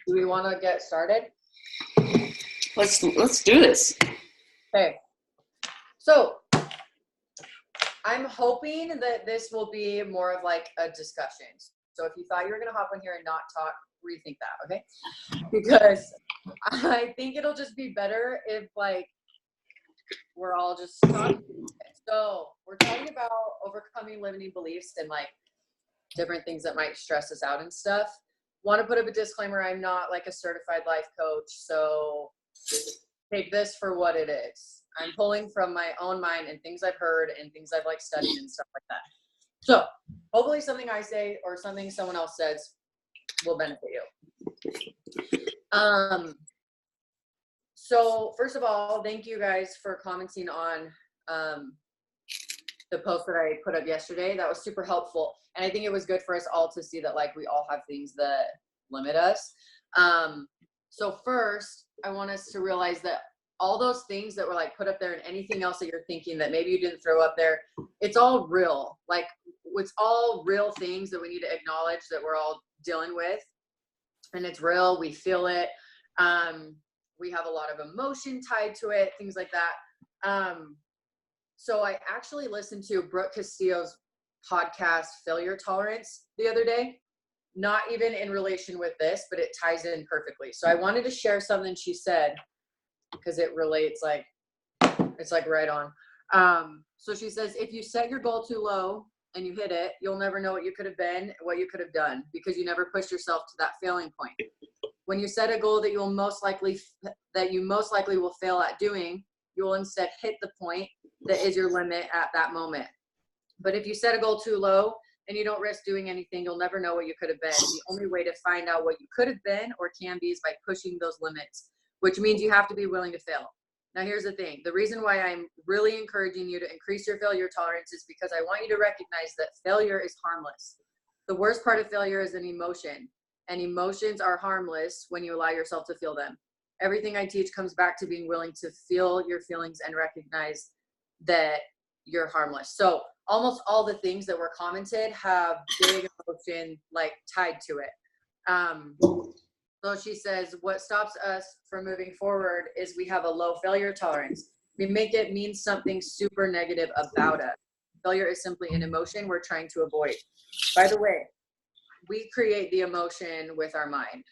Do we want to get started? Let's do this. Okay. So I'm hoping that this will be more of like a discussion. So if you thought you were going to hop on here and not talk, rethink that, okay? Because I think it'll just be better if like we're all just talking. So we're talking about overcoming limiting beliefs and like different things that might stress us out and stuff. Want to put up a disclaimer, I'm not like a certified life coach, so take this for what it is. I'm pulling from my own mind and things I've heard and things I've like studied and stuff like that. So hopefully something I say or something someone else says will benefit you. So first of all, thank you guys for commenting on the post that I put up yesterday. That was super helpful. And I think it was good for us all to see that like we all have things that limit us. So first, I want us to realize that all those things that were like put up there and anything else that you're thinking that maybe you didn't throw up there, it's all real. Like it's all real things that we need to acknowledge that we're all dealing with. And it's real. We feel it. We have a lot of emotion tied to it, things like that. So I actually listened to Brooke Castillo's podcast, Failure Tolerance, the other day. Not even in relation with this, but it ties in perfectly. So I wanted to share something she said because it relates, like, it's like right on. So she says, if you set your goal too low and you hit it, you'll never know what you could have been, what you could have done, because you never pushed yourself to that failing point. When you set a goal that you most likely will fail at doing, you will instead hit the point that is your limit at that moment. But if you set a goal too low and you don't risk doing anything, you'll never know what you could have been. The only way to find out what you could have been or can be is by pushing those limits, which means you have to be willing to fail. Now, here's the thing. The reason why I'm really encouraging you to increase your failure tolerance is because I want you to recognize that failure is harmless. The worst part of failure is an emotion, and emotions are harmless when you allow yourself to feel them. Everything I teach comes back to being willing to feel your feelings and recognize that you're harmless. So almost all the things that were commented have big emotion like tied to it. So she says, what stops us from moving forward is we have a low failure tolerance. We make it mean something super negative about us. Failure is simply an emotion we're trying to avoid. By the way, we create the emotion with our mind.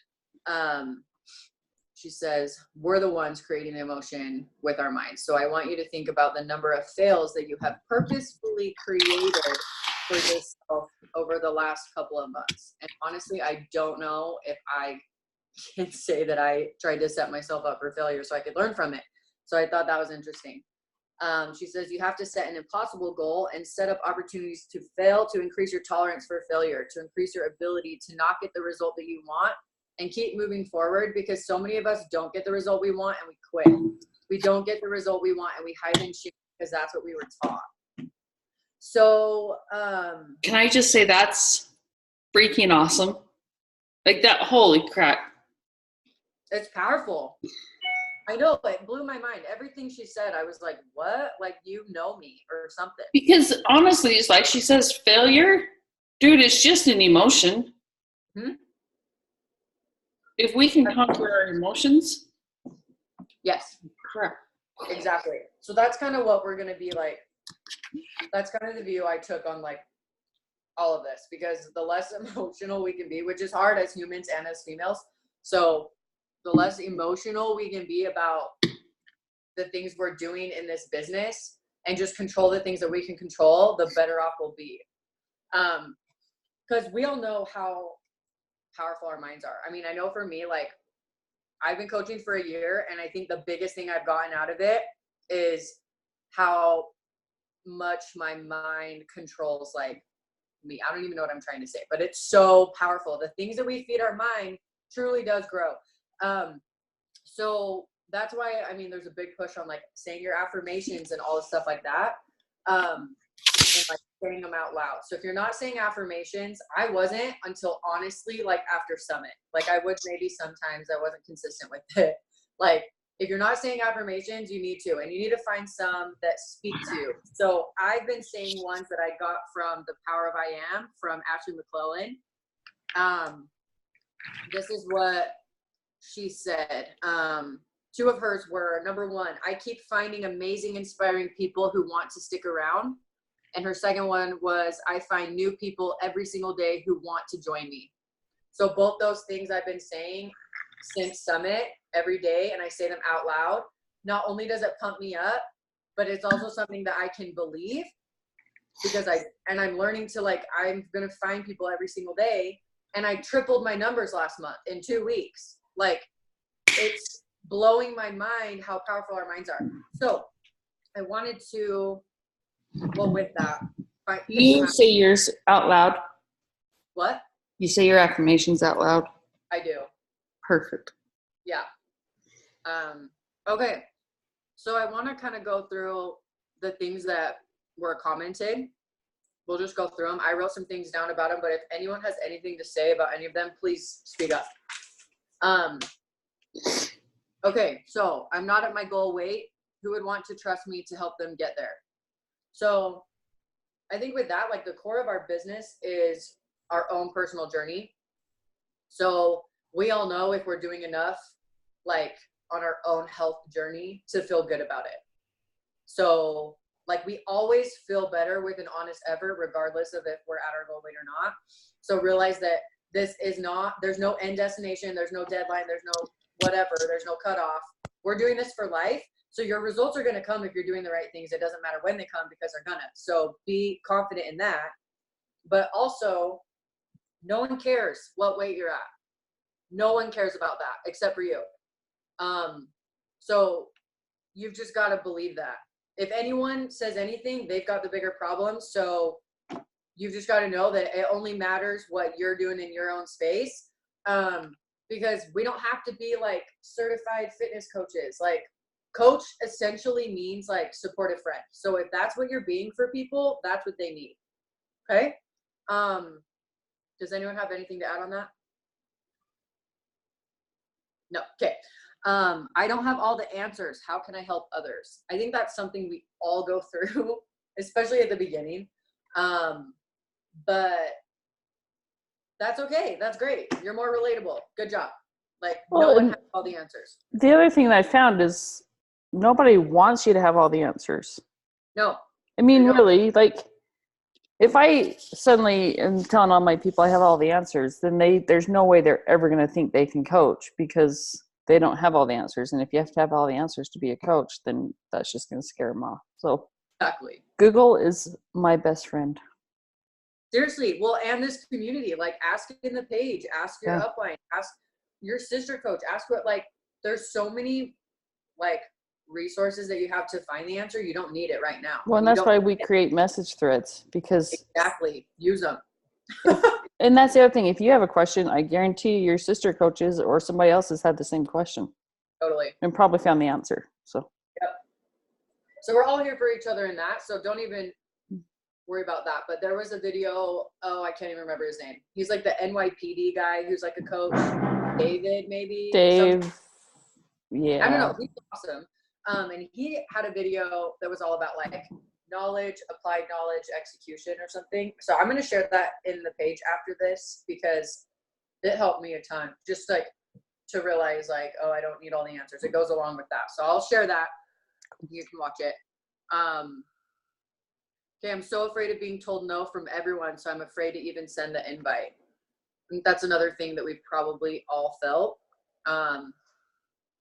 She says, we're the ones creating the emotion with our minds. So I want you to think about the number of fails that you have purposefully created for yourself over the last couple of months. And honestly, I don't know if I can say that I tried to set myself up for failure so I could learn from it. So I thought that was interesting. She says, you have to set an impossible goal and set up opportunities to fail to increase your tolerance for failure, to increase your ability to not get the result that you want and keep moving forward, because so many of us don't get the result we want and we quit. We don't get the result we want and we hide in shame because that's what we were taught. So, can I just say that's freaking awesome? Like that, holy crap. It's powerful. I know, it blew my mind. Everything she said, I was like, what? Like, you know me or something. Because honestly, it's like she says, failure, dude, it's just an emotion. If we can conquer our emotions. Yes. Crap. Exactly. So that's kind of what we're going to be like. That's kind of the view I took on like all of this, because the less emotional we can be, which is hard as humans and as females. So the less emotional we can be about the things we're doing in this business and just control the things that we can control, the better off we'll be. Because we all know how powerful our minds are. I mean, I know for me, like, I've been coaching for a year, and I think the biggest thing I've gotten out of it is how much my mind controls like me. I don't even know what I'm trying to say, but it's so powerful. The things that we feed our mind truly does grow. So that's why, I mean, there's a big push on like saying your affirmations and all the stuff like that. And like saying them out loud. So if you're not saying affirmations, I wasn't until honestly, like after Summit. Like I would maybe sometimes, I wasn't consistent with it. Like if you're not saying affirmations, you need to, and you need to find some that speak to you. So I've been saying ones that I got from The Power of I Am from Ashley McClellan. This is what she said, two of hers were, number one, I keep finding amazing, inspiring people who want to stick around. And her second one was, I find new people every single day who want to join me. So both those things I've been saying since Summit every day, and I say them out loud. Not only does it pump me up, but it's also something that I can believe, because I'm learning to, like, I'm going to find people every single day. And I tripled my numbers last month in 2 weeks. Like, it's blowing my mind how powerful our minds are. So I wanted to, well, with that, You say yours out loud. What? You say your affirmations out loud. I do. Perfect. Yeah. Okay. So I want to kind of go through the things that were commented. We'll just go through them. I wrote some things down about them, but if anyone has anything to say about any of them, please speak up. Okay, so I'm not at my goal weight. Who would want to trust me to help them get there? So I think with that, like, the core of our business is our own personal journey. So we all know if we're doing enough, like, on our own health journey to feel good about it. So, like, we always feel better with an honest effort, regardless of if we're at our goal weight or not. So realize that this is not, there's no end destination, there's no deadline, there's no whatever, there's no cutoff. We're doing this for life. So your results are going to come if you're doing the right things. It doesn't matter when they come, because they're gonna. So be confident in that. But also, no one cares what weight you're at. No one cares about that except for you. So you've just got to believe that. If anyone says anything, they've got the bigger problem. So you've just got to know that it only matters what you're doing in your own space. Because we don't have to be like certified fitness coaches. Like, coach essentially means like supportive friend. So if that's what you're being for people, that's what they need. Okay. Does anyone have anything to add on that? No. Okay. I don't have all the answers. How can I help others? I think that's something we all go through, especially at the beginning. But that's okay. That's great. You're more relatable. Good job. Like, no one has all the answers. The other thing that I found is nobody wants you to have all the answers. No. I mean, really, like, if I suddenly am telling all my people I have all the answers, then there's no way they're ever going to think they can coach, because they don't have all the answers. And if you have to have all the answers to be a coach, then that's just going to scare them off. So exactly. Google is my best friend. Seriously. Well, and this community, like, ask in the page, ask your upline, ask your sister coach, ask what, like, there's so many, like, resources that you have to find the answer. You don't need it right now. Well, and that's why we create message threads, because exactly, use them. And that's the other thing. If you have a question, I guarantee your sister coaches or somebody else has had the same question. Totally. And probably found the answer. So. Yep. So we're all here for each other in that. So don't even worry about that. But there was a video. Oh, I can't even remember his name. He's like the NYPD guy who's like a coach. David, maybe. Dave. Yeah. I don't know. He's awesome. And he had a video that was all about like knowledge, applied knowledge, execution or something. So I'm going to share that in the page after this, because it helped me a ton, just like to realize like, oh, I don't need all the answers. It goes along with that. So I'll share that. You can watch it. Okay. I'm so afraid of being told no from everyone. So I'm afraid to even send the invite. I think that's another thing that we've probably all felt. I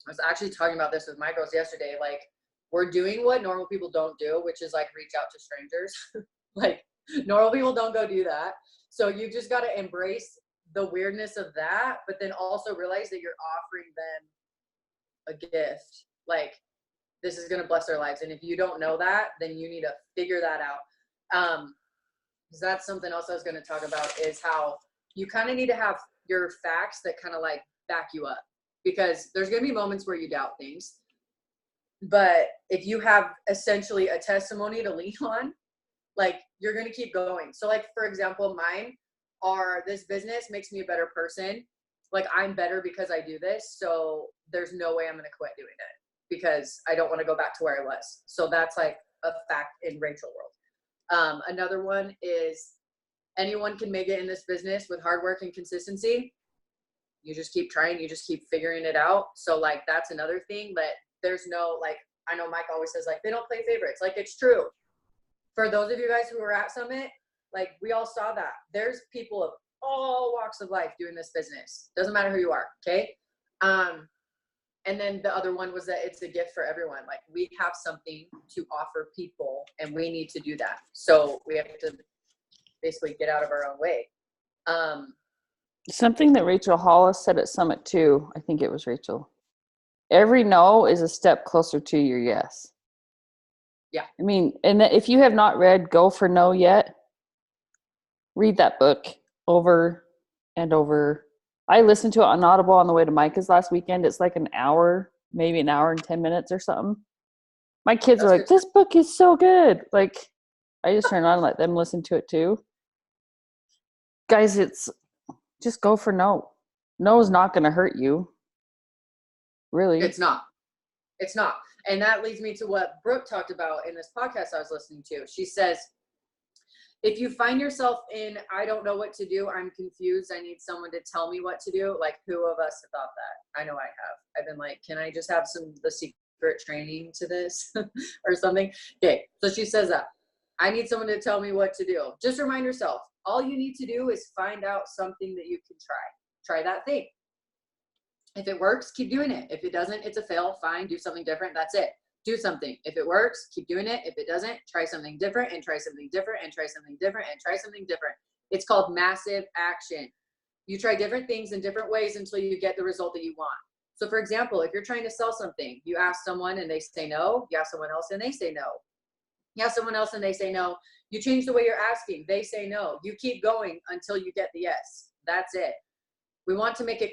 was actually talking about this with my girls yesterday. Like, we're doing what normal people don't do, which is like reach out to strangers. Like, normal people don't go do that. So you just got to embrace the weirdness of that, but then also realize that you're offering them a gift. Like, this is going to bless their lives. And if you don't know that, then you need to figure that out. Because that's something else I was going to talk about, is how you kind of need to have your facts that kind of like back you up. Because there's going to be moments where you doubt things. But if you have essentially a testimony to lean on, like, you're going to keep going. So like, for example, mine are, this business makes me a better person. Like, I'm better because I do this. So there's no way I'm going to quit doing it, because I don't want to go back to where I was. So that's like a fact in Rachel world. Another one is anyone can make it in this business with hard work and consistency. You just keep trying, you just keep figuring it out. So like, that's another thing, but there's no, like, I know Mike always says like, they don't play favorites. Like, it's true. For those of you guys who were at Summit, like, we all saw that there's people of all walks of life doing this business. Doesn't matter who you are. Okay. And then the other one was that it's a gift for everyone. Like, we have something to offer people and we need to do that. So we have to basically get out of our own way. Something that Rachel Hollis said at Summit too, I think it was Rachel. Every no is a step closer to your yes. Yeah. I mean, and if you have not read Go for No yet, read that book over and over. I listened to it on Audible on the way to Micah's last weekend. It's like an hour, maybe an hour and 10 minutes or something. My kids are like, this book is so good. Like, I just turn on and let them listen to it too. Guys, it's just go for no. No is not going to hurt you. Really. It's not. It's not. And that leads me to what Brooke talked about in this podcast I was listening to. She says, if you find yourself in, I don't know what to do, I'm confused, I need someone to tell me what to do. Like, who of us have thought that? I know I have. I've been like, can I just have the secret training to this or something? Okay. So she says that I need someone to tell me what to do. Just remind yourself, all you need to do is find out something that you can try. Try that thing. If it works, keep doing it. If it doesn't, it's a fail. Fine. Do something different. That's it. Do something. If it works, keep doing it. If it doesn't, try something different and try something different and try something different and try something different. It's called massive action. You try different things in different ways until you get the result that you want. So for example, if you're trying to sell something, you ask someone and they say no. You ask someone else and they say no. You ask someone else and they say no. You change the way you're asking. They say no. You keep going until you get the yes. That's it. We want to make it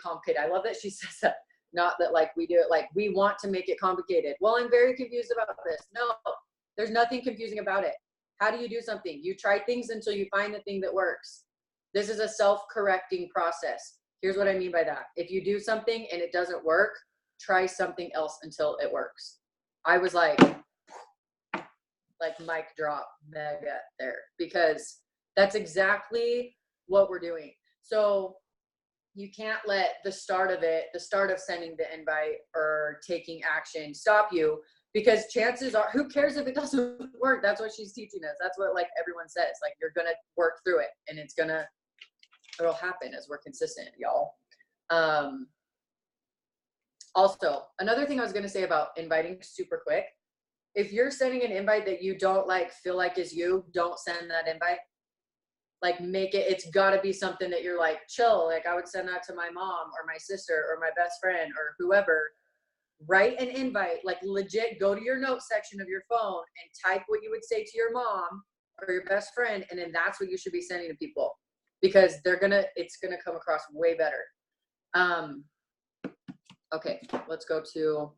complicated. I love that she says that. Not that like we do it, like we want to make it complicated. Well, I'm very confused about this. No, there's nothing confusing about it. How do you do something? You try things until you find the thing that works. This is a self-correcting process. Here's what I mean by that. If you do something and it doesn't work, try something else until it works. I was like mic drop mega there, because that's exactly what we're doing. So you can't let the start of sending the invite or taking action stop you, because chances are, who cares if it doesn't work? That's what she's teaching us. That's what like everyone says, like you're going to work through it and it'll happen as we're consistent, y'all. Also, another thing I was going to say about inviting super quick, if you're sending an invite that you don't like, feel like is you, don't send that invite. Like make it, it's gotta be something that you're like, chill. Like I would send that to my mom or my sister or my best friend or whoever. Write an invite, like legit go to your notes section of your phone and type what you would say to your mom or your best friend. And then that's what you should be sending to people, because it's gonna come across way better. Okay, let's go to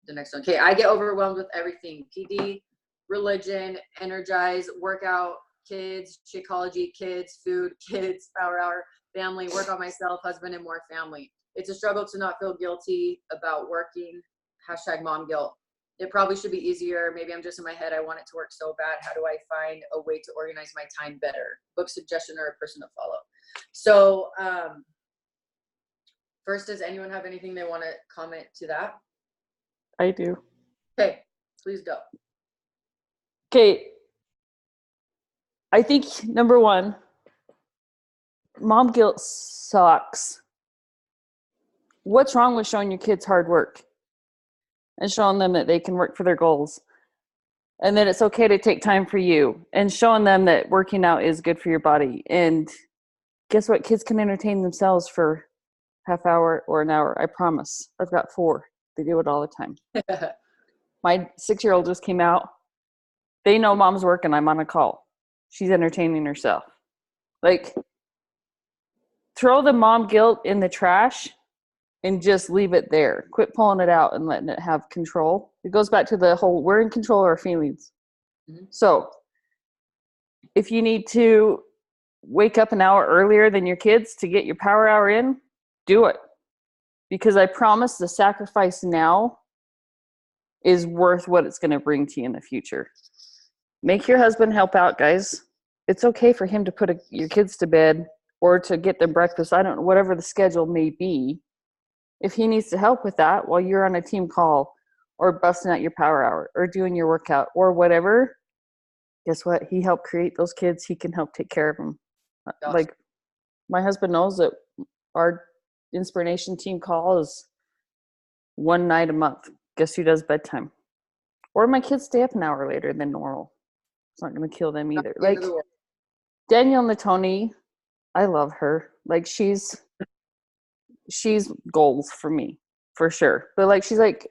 the next one. Okay, I get overwhelmed with everything. PD, religion, energize, workout, kids, Shakeology, kids, food, kids, power hour, family, work on myself, husband, and more family. It's a struggle to not feel guilty about working. #mom guilt. It probably should be easier. Maybe I'm just in my head. I want it to work so bad. How do I find a way to organize my time better? Book suggestion or a person to follow. So first, does anyone have anything they want to comment to that? I do. Okay, please go. Okay. I think number one, mom guilt sucks. What's wrong with showing your kids hard work and showing them that they can work for their goals, and that it's okay to take time for you, and showing them that working out is good for your body? And guess what? Kids can entertain themselves for half hour or an hour. I promise. I've got 4. They do it all the time. My 6-year-old just came out. They know mom's working. I'm on a call. She's entertaining herself. Like, throw the mom guilt in the trash and just leave it there. Quit pulling it out and letting it have control. It goes back to the whole, we're in control of our feelings. Mm-hmm. So if you need to wake up an hour earlier than your kids to get your power hour in, do it. Because I promise the sacrifice now is worth what it's going to bring to you in the future. Make your husband help out, guys. It's okay for him to put your kids to bed or to get them breakfast. I don't know, whatever the schedule may be. If he needs to help with that while you're on a team call or busting out your power hour or doing your workout or whatever, guess what? He helped create those kids. He can help take care of them. Awesome. Like, my husband knows that our inspiration team call is one night a month. Guess who does bedtime? Or my kids stay up an hour later than normal. It's not going to kill them either. Like, Danielle Natoni, I love her. Like, she's goals for me, for sure. But like, she's like,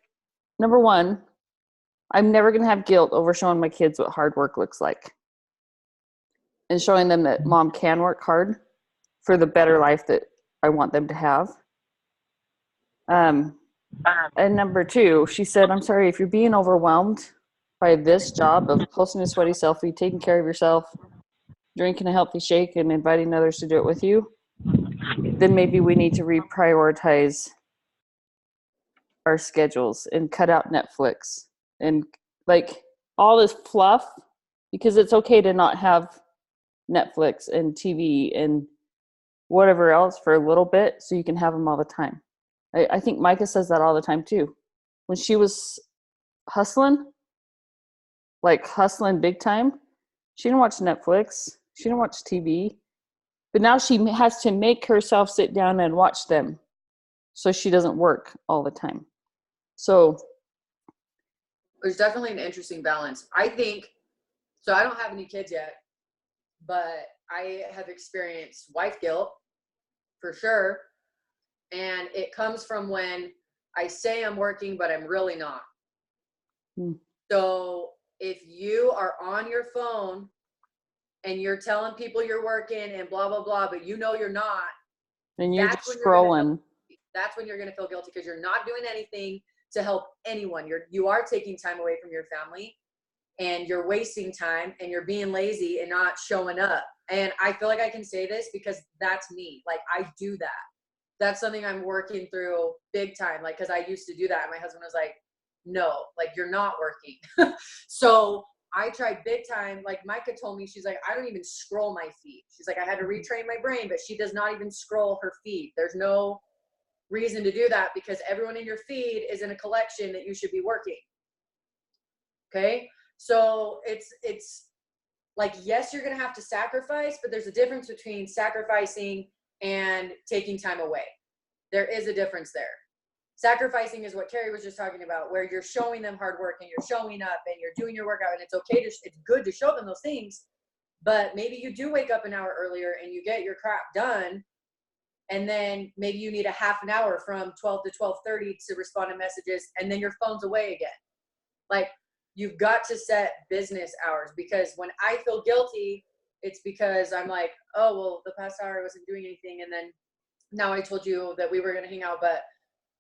number one, I'm never going to have guilt over showing my kids what hard work looks like and showing them that mom can work hard for the better life that I want them to have. And number two, she said, I'm sorry, if you're being overwhelmed by this job of posting a sweaty selfie, taking care of yourself, drinking a healthy shake and inviting others to do it with you, then maybe we need to reprioritize our schedules and cut out Netflix and like all this fluff, because it's okay to not have Netflix and TV and whatever else for a little bit so you can have them all the time. I think Micah says that all the time too. When she was hustling big time, she didn't watch Netflix. She didn't watch TV. But now she has to make herself sit down and watch them so she doesn't work all the time. So there's definitely an interesting balance. I think, so I don't have any kids yet, but I have experienced wife guilt for sure. And it comes from when I say I'm working, but I'm really not. So if you are on your phone and you're telling people you're working and blah, blah, blah, but you know you're not, and you're just scrolling. That's when you're going to feel guilty because you're not doing anything to help anyone. You are taking time away from your family and you're wasting time and you're being lazy and not showing up. And I feel like I can say this because that's me. Like, I do that. That's something I'm working through big time. Like, cause I used to do that. And my husband was like, no, like, you're not working. So I tried big time. Like Micah told me, she's like, I don't even scroll my feed. She's like, I had to retrain my brain, but she does not even scroll her feed. There's no reason to do that because everyone in your feed is in a collection that you should be working. Okay. So it's like, yes, you're going to have to sacrifice, but there's a difference between sacrificing and taking time away. There is a difference there. Sacrificing is what Carrie was just talking about, where you're showing them hard work and you're showing up and you're doing your workout, and it's okay it's good to show them those things, but maybe you do wake up an hour earlier and you get your crap done. And then maybe you need a half an hour from 12 to 12:30 to respond to messages, and then your phone's away again. Like, you've got to set business hours, because when I feel guilty, it's because I'm like, oh, well, the past hour I wasn't doing anything. And then now I told you that we were going to hang out,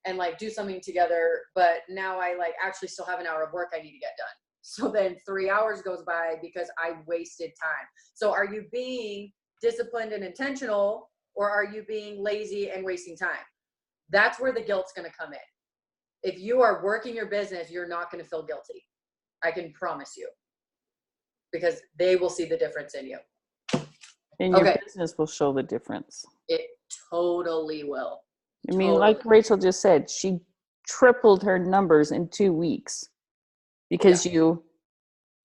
and like do something together. But now I like actually still have an hour of work I need to get done. So then 3 hours goes by because I wasted time. So are you being disciplined and intentional, or are you being lazy and wasting time? That's where the guilt's going to come in. If you are working your business, you're not going to feel guilty. I can promise you, because they will see the difference in you. And your business will show the difference. It totally will. I mean, like Rachel just said, she tripled her numbers in 2 weeks because you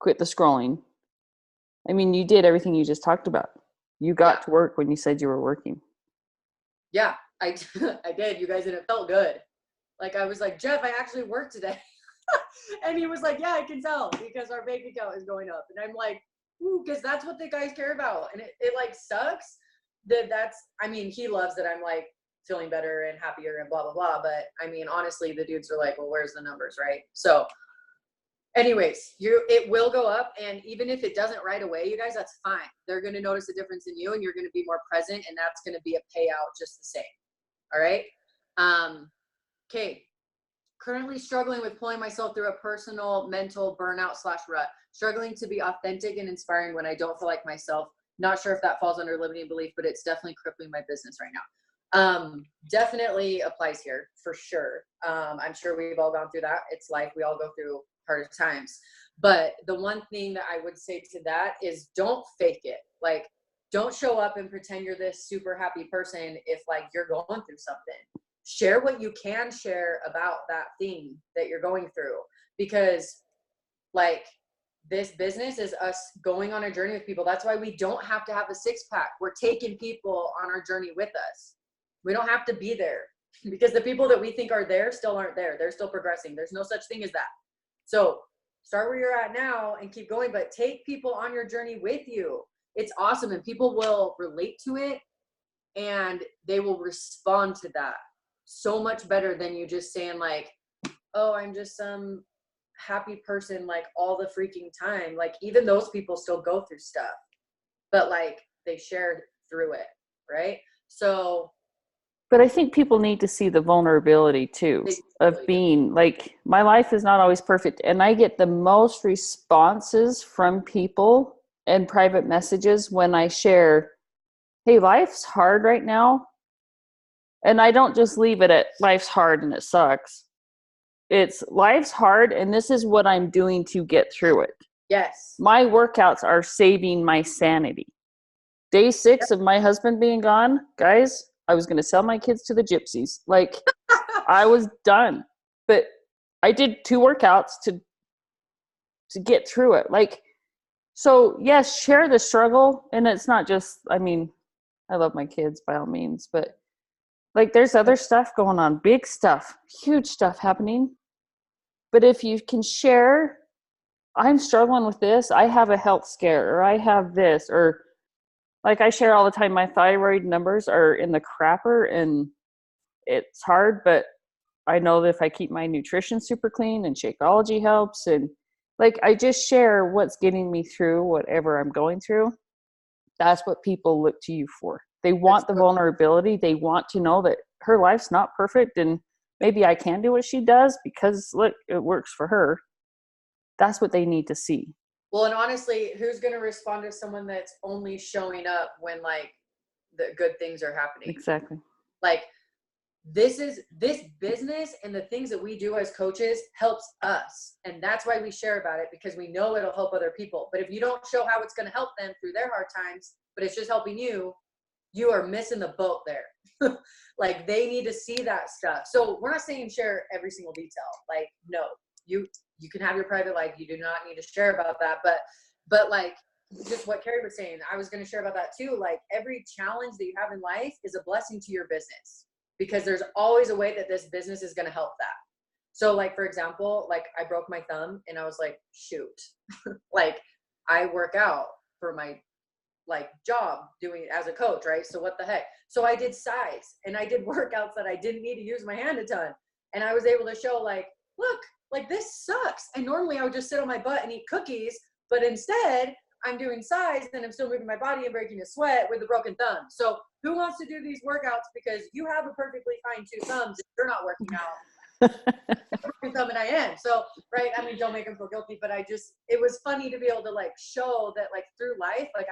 quit the scrolling. I mean, you did everything you just talked about. You got to work when you said you were working. Yeah, I did, you guys, and it felt good. Like, I was like, Jeff, I actually worked today. And he was like, yeah, I can tell, because our bank account is going up. And I'm like, ooh, because that's what the guys care about. And it like sucks I mean, he loves that I'm like feeling better and happier and blah, blah, blah. But I mean, honestly, the dudes are like, well, where's the numbers, right? So anyways, it will go up. And even if it doesn't right away, you guys, that's fine. They're going to notice a difference in you, and you're going to be more present, and that's going to be a payout just the same. All right. Okay. Currently struggling with pulling myself through a personal mental burnout/rut, struggling to be authentic and inspiring when I don't feel like myself. Not sure if that falls under limiting belief, but it's definitely crippling my business right now. Definitely applies here for sure. I'm sure we've all gone through that. It's life. We all go through hard times. But the one thing that I would say to that is, don't fake it. Like, don't show up and pretend you're this super happy person if like you're going through something. Share what you can share about that thing that you're going through, because like this business is us going on a journey with people. That's why we don't have to have a 6-pack. We're taking people on our journey with us. We don't have to be there, because the people that we think are there still aren't there. They're still progressing. There's no such thing as that. So start where you're at now and keep going, but take people on your journey with you. It's awesome. And people will relate to it and they will respond to that so much better than you just saying like, oh, I'm just some happy person like all the freaking time. Like even those people still go through stuff, but like they shared through it, right? So but I think people need to see the vulnerability too of being like, my life is not always perfect, and I get the most responses from people and private messages when I share, hey, life's hard right now. And I don't just leave it at life's hard and it sucks. It's life's hard and this is what I'm doing to get through it. yes, My workouts are saving my sanity. Day 6 of my husband being gone, guys, I was going to sell my kids to the gypsies. Like I was done, but I did 2 workouts to get through it. Like, so yes, share the struggle. And it's not just, I mean, I love my kids by all means, but like there's other stuff going on, big stuff, huge stuff happening. But if you can share, I'm struggling with this, I have a health scare, or I have this, or like I share all the time, my thyroid numbers are in the crapper and it's hard, but I know that if I keep my nutrition super clean and Shakeology helps, and like I just share what's getting me through whatever I'm going through. That's what people look to you for. They want the vulnerability. They want to know that her life's not perfect and maybe I can do what she does because look, it works for her. That's what they need to see. well, and honestly, who's going to respond to someone that's only showing up when like the good things are happening? Exactly. Like this business and the things that we do as coaches helps us. And that's why we share about it, because we know it'll help other people. But if you don't show how it's going to help them through their hard times, but it's just helping you, you are missing the boat there. Like they need to see that stuff. So we're not saying share every single detail. Like, no, you can have your private life. You do not need to share about that. But like just what Carrie was saying, I was going to share about that too. Like every challenge that you have in life is a blessing to your business, because there's always a way that this business is going to help that. So like, for example, like I broke my thumb and I was like, shoot, like I work out for my like job doing it as a coach, right? So what the heck? So I did size and I did workouts that I didn't need to use my hand a ton. And I was able to show like, look, like this sucks. And normally I would just sit on my butt and eat cookies, but instead I'm doing size and I'm still moving my body and breaking a sweat with a broken thumb. So who wants to do these workouts because you have a perfectly fine 2 thumbs and you're not working out? Thumb and I am. So, right. I mean, don't make them feel guilty, but it was funny to be able to like show that like through life, like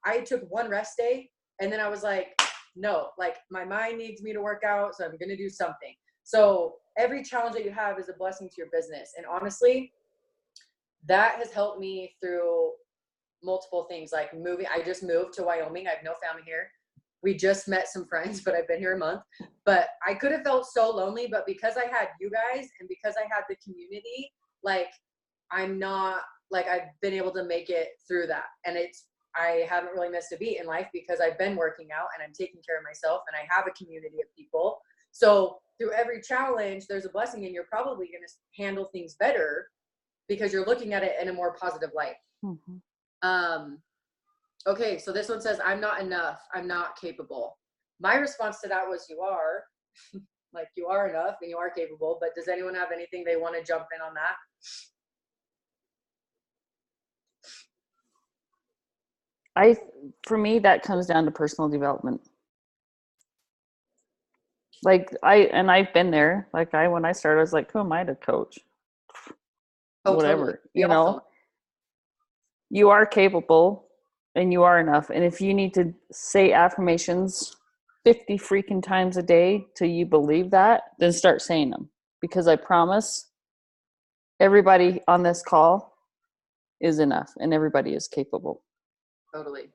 I took 1 rest day and then I was like, no, like my mind needs me to work out. So I'm going to do something. So every challenge that you have is a blessing to your business. And honestly, that has helped me through multiple things, like moving. I just moved to Wyoming. I have no family here. We just met some friends, but I've been here a month. But I could have felt so lonely, but because I had you guys and because I had the community, like I'm not, like I've been able to make it through that. And I haven't really missed a beat in life because I've been working out and I'm taking care of myself and I have a community of people. So through every challenge, there's a blessing, and you're probably going to handle things better because you're looking at it in a more positive light. Mm-hmm. Okay, so this one says, I'm not enough. I'm not capable. My response to that was, you are. Like, you are enough and you are capable. But does anyone have anything they want to jump in on that? For me, that comes down to personal development. Like I've been there. Like when I started, I was like, who am I to coach? Oh, whatever, totally. you know, you are capable and you are enough. And if you need to say affirmations 50 freaking times a day till you believe that, then start saying them, because I promise everybody on this call is enough and everybody is capable. Totally.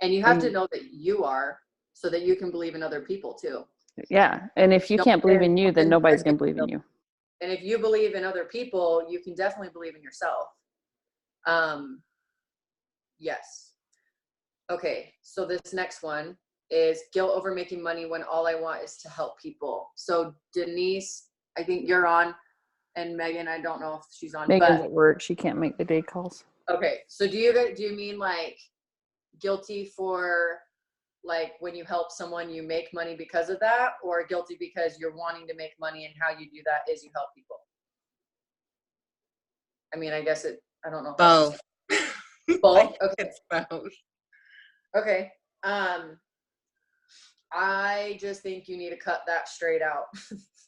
And you have to know that you are, so that you can believe in other people too. Yeah. And if you can't believe in you, then nobody's going to believe in you. And if you believe in other people, you can definitely believe in yourself. Yes. Okay. So this next one is guilt over making money when all I want is to help people. So Denise, I think you're on, and Megan, I don't know if she's on. Megan's at work. She can't make the day calls. Okay. So do you mean like guilty for like when you help someone, you make money because of that, or guilty because you're wanting to make money and how you do that is you help people? I mean, I guess I don't know. Both. Both? Okay. It's both. Okay. I just think you need to cut that straight out.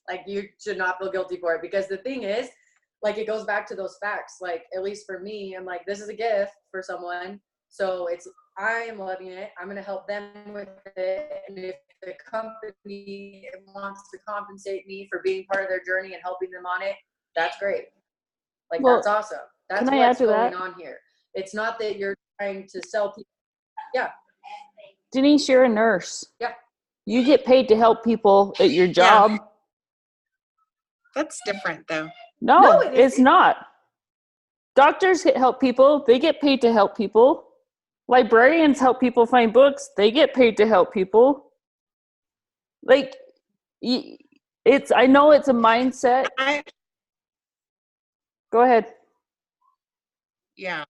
Like, you should not feel guilty for it, because the thing is, like, it goes back to those facts. Like, at least for me, I'm like, this is a gift for someone. So I am loving it. I'm going to help them with it. And if the company wants to compensate me for being part of their journey and helping them on it, that's great. Like, well, that's awesome. That's what's going on here. It's not that you're trying to sell people. Yeah. Denise, you're a nurse. Yeah. You get paid to help people at your job. Yeah. That's different, though. No, it's not. Doctors help people. They get paid to help people. Librarians help people find books. They get paid to help people. Like, I know it's a mindset. Go ahead. Yeah.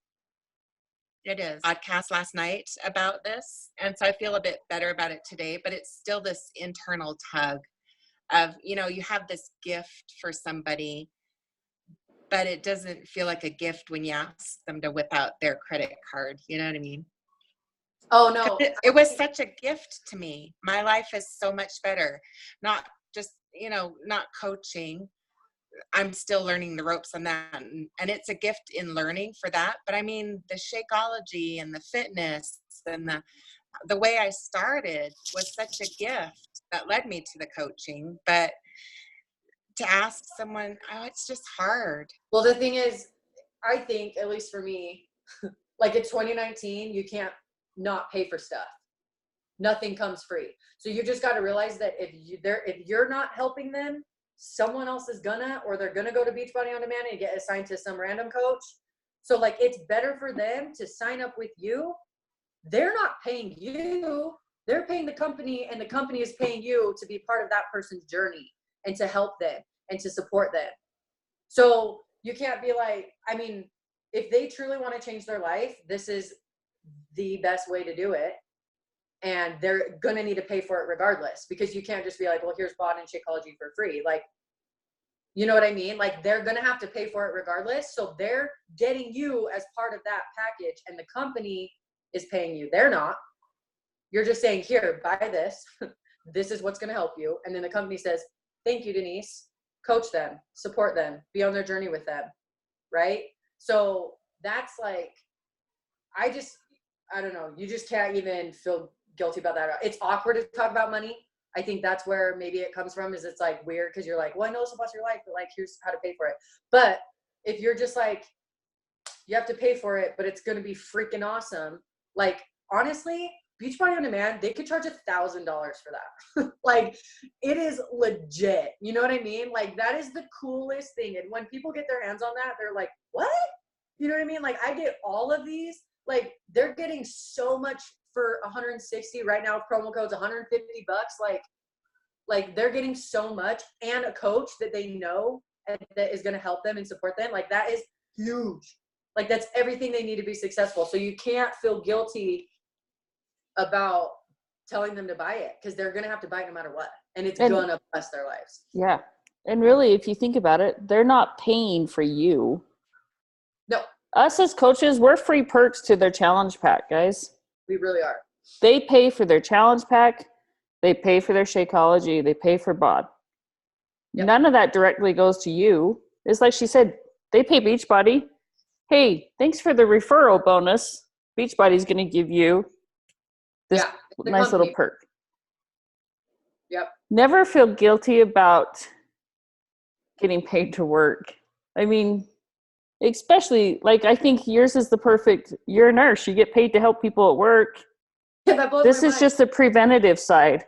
It is. Podcast last night about this, and so I feel a bit better about it today, but it's still this internal tug of, you have this gift for somebody, but it doesn't feel like a gift when you ask them to whip out their credit card. You know what I mean? Oh, no. It was such a gift to me. My life is so much better. Not just, not coaching. I'm still learning the ropes on that. And it's a gift in learning for that. But I mean, the Shakeology and the fitness and the way I started was such a gift that led me to the coaching. But to ask someone, it's just hard. Well, the thing is, I think, at least for me, like in 2019, you can't not pay for stuff. Nothing comes free. So you just got to realize that if you're not helping them, someone else is or they're gonna go to Beachbody On Demand and get assigned to some random coach. So like, it's better for them to sign up with you. They're not paying you. They're paying the company, and the company is paying you to be part of that person's journey and to help them and to support them. So you can't be like, I mean, if they truly want to change their life, this is the best way to do it. And they're going to need to pay for it regardless, because you can't just be like, well, here's BOD and Shakeology for free. Like, you know what I mean? Like, they're going to have to pay for it regardless. So they're getting you as part of that package, and the company is paying you. They're not. You're just saying, here, buy this. This is what's going to help you. And then the company says, thank you, Denise. Coach them, support them, be on their journey with them. Right? So that's like, I don't know. You just can't even feel guilty about that. It's awkward to talk about money. I think that's where maybe it comes from, is it's like weird because you're like, well, I know this will bless your life, but like, here's how to pay for it. But if you're just like, you have to pay for it, but it's going to be freaking awesome. Like, honestly, Beachbody On Demand, they could charge $1,000 for that. Like, it is legit. You know what I mean? Like, that is the coolest thing. And when people get their hands on that, they're like, what? You know what I mean? Like, I get all of these. Like, they're getting so much for 160 right now. Promo code's $150. Like they're getting so much, and a coach that they know and that is going to help them and support them. Like, that is huge. Like, that's everything they need to be successful. So you can't feel guilty about telling them to buy it, because they're going to have to buy it no matter what. And it's going to bless their lives. Yeah. And really, if you think about it, they're not paying for you. No. Us as coaches, we're free perks to their challenge pack, guys. We really are. They pay for their challenge pack. They pay for their Shakeology. They pay for BOD. Yep. None of that directly goes to you. It's like she said, they pay Beachbody. Hey, thanks for the referral bonus. Beachbody's going to give you this nice little perk. Yep. Never feel guilty about getting paid to work. I mean, especially, like, I think yours is the perfect, you're a nurse. You get paid to help people at work. That blows This my is mind. just the preventative side.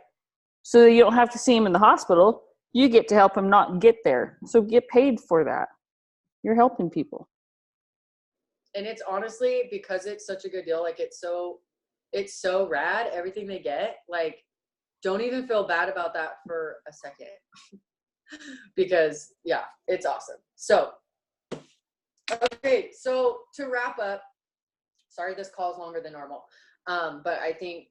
So you don't have to see him in the hospital. You get to help him not get there. So get paid for that. You're helping people. And it's honestly, because it's such a good deal, like it's so rad, everything they get. Like, don't even feel bad about that for a second. Because yeah, it's awesome. So okay, so to wrap up, sorry this call is longer than normal. But I think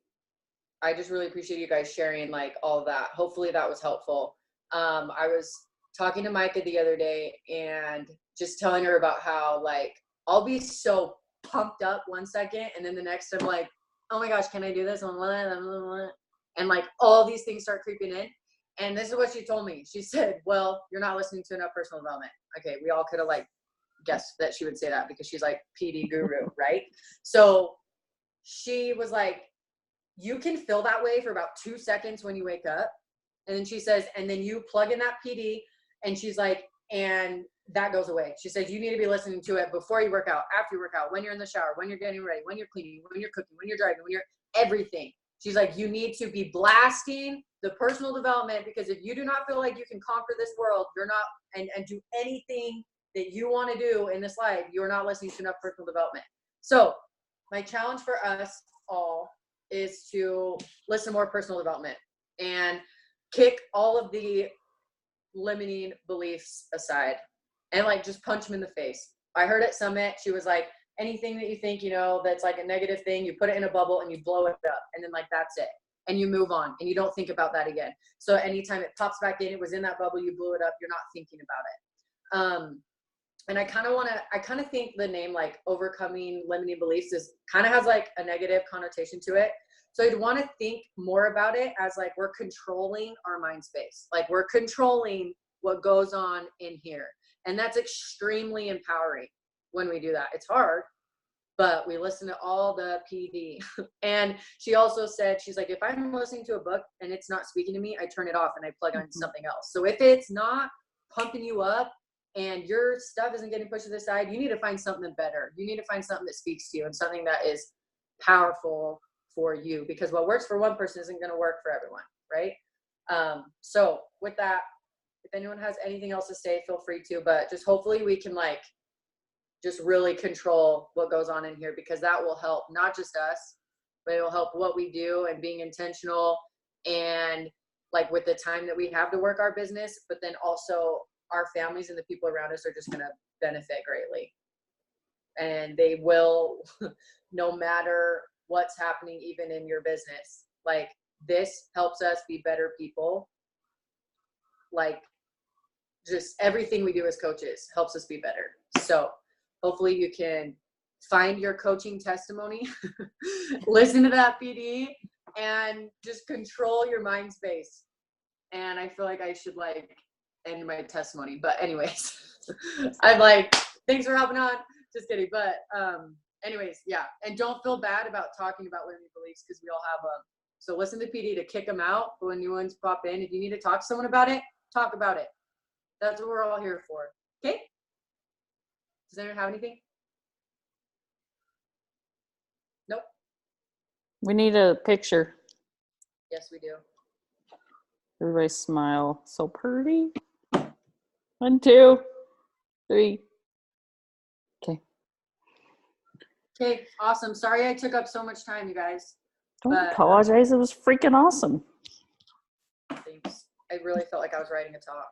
I just really appreciate you guys sharing like all of that. Hopefully that was helpful. I was talking to Micah the other day and just telling her about how like I'll be so pumped up one second and then the next I'm like, oh my gosh, can I do this? And like all these things start creeping in. And this is what she told me. She said, well, you're not listening to enough personal development. Okay, we all could have like guessed that she would say that because she's like PD guru, right? So she was like, you can feel that way for about 2 seconds when you wake up. And then she says, and then you plug in that PD and she's like, and that goes away. She says, you need to be listening to it before you work out, after you work out, when you're in the shower, when you're getting ready, when you're cleaning, when you're cooking, when you're driving, when you're everything. She's like, you need to be blasting the personal development because if you do not feel like you can conquer this world, you're not, and do anything that you want to do in this life, you're not listening to enough personal development. So my challenge for us all is to listen more personal development and kick all of the limiting beliefs aside and like just punch them in the face. I heard at Summit, she was like, anything that you think, you know, that's like a negative thing, you put it in a bubble and you blow it up and then like, that's it. And you move on and you don't think about that again. So anytime it pops back in, it was in that bubble, you blew it up, you're not thinking about it. And I kind of think the name like overcoming limiting beliefs is kind of has like a negative connotation to it. So I'd want to think more about it as like we're controlling our mind space. Like we're controlling what goes on in here. And that's extremely empowering when we do that. It's hard, but we listen to all the PD. And she also said, she's like, if I'm listening to a book and it's not speaking to me, I turn it off and I plug on something else. So if it's not pumping you up and your stuff isn't getting pushed to the side, you need to find something better. You need to find something that speaks to you and something that is powerful for you, because what works for one person isn't going to work for everyone, right? So with that, if anyone has anything else to say, feel free to, but just hopefully we can like just really control what goes on in here, because that will help not just us, but it will help what we do and being intentional and like with the time that we have to work our business, but then also our families and the people around us are just going to benefit greatly. And they will, no matter what's happening, even in your business, like this helps us be better people. Like just everything we do as coaches helps us be better. So hopefully you can find your coaching testimony, listen to that PD, and just control your mind space. And I feel like I should like end my testimony, but anyways, I'm like, thanks for hopping on. Just kidding. But anyways, yeah. And don't feel bad about talking about limiting beliefs, because we all have them. So listen to PD to kick them out. But when new ones pop in, if you need to talk to someone about it, talk about it. That's what we're all here for. Okay? Does anyone have anything? Nope. We need a picture. Yes, we do. Everybody smile. So pretty. 1, 2, 3. Okay. Okay, awesome. Sorry I took up so much time, you guys. Don't But, apologize. It was freaking awesome. Thanks. I really felt like I was writing a talk.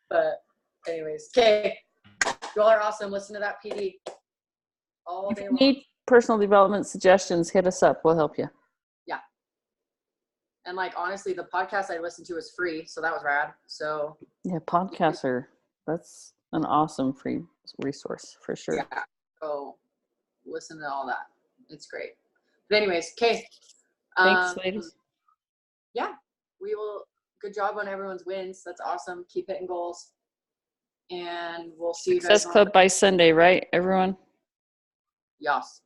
But anyways, okay. You all are awesome. Listen to that PD all If day you long. need personal development suggestions, hit us up. We'll help you. Yeah. And like, honestly, the podcast I listened to was free. So that was rad. So Yeah, podcaster. That's an awesome free resource for sure. yeah. So listen to all that. It's great. But anyways, okay. Thanks, ladies. Yeah. We will. Good job on everyone's wins. That's awesome. Keep hitting goals. And we'll see you guys. Success Club by Sunday, right, everyone? Yes.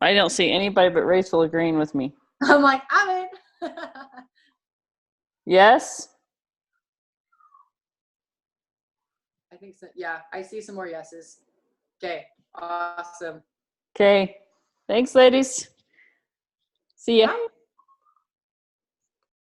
I don't see anybody but Rachel agreeing with me. I'm like, I'm in. Yes? I think so. Yeah, I see some more yeses. Okay, awesome. Okay. Thanks, ladies. See ya. Bye.